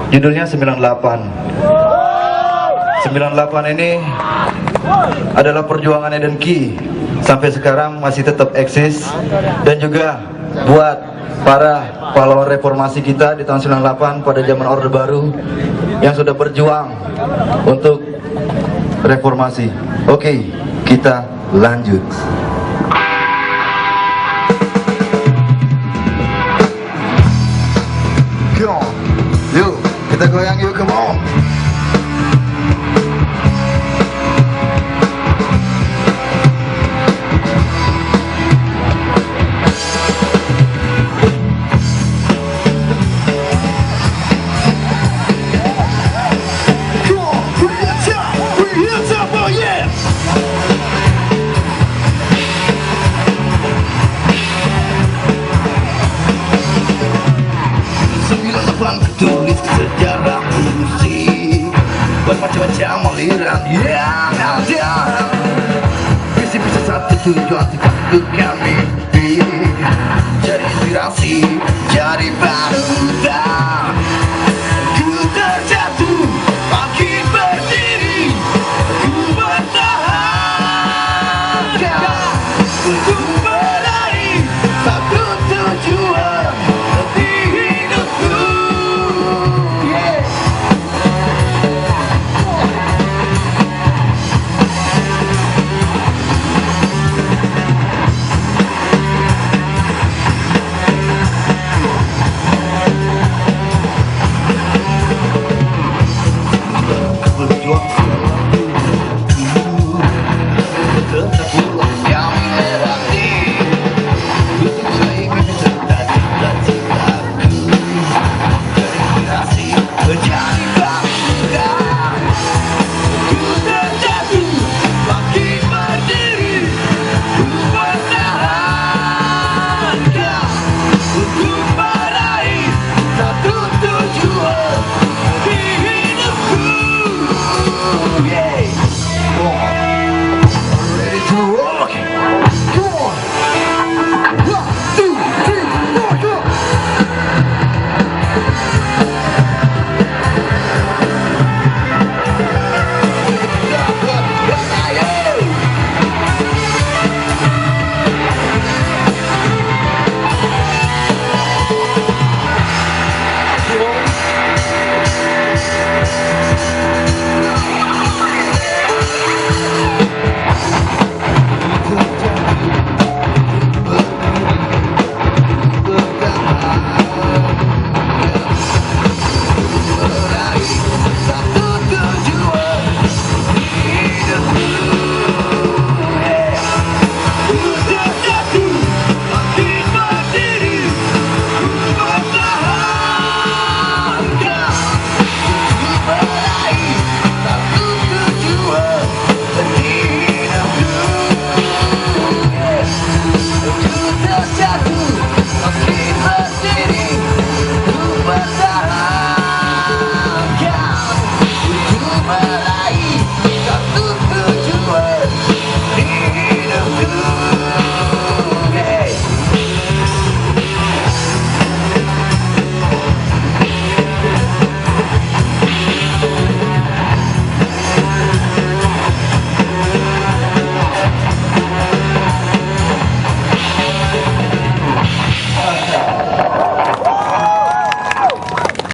Judulnya 98. 98 ini adalah perjuangan Eden Key, sampai sekarang masih tetap eksis. Dan juga buat para pahlawan reformasi kita di tahun 98 pada zaman Orde Baru yang sudah berjuang untuk reformasi. Oke, kita lanjut. Come on, yuk kita goyang yuk, come on. Tulis sejarah musik bermacam-macam aliran yang ada. Visi-visi satu tujuan bukan mimpi, jadi inspirasi, jadi panutan.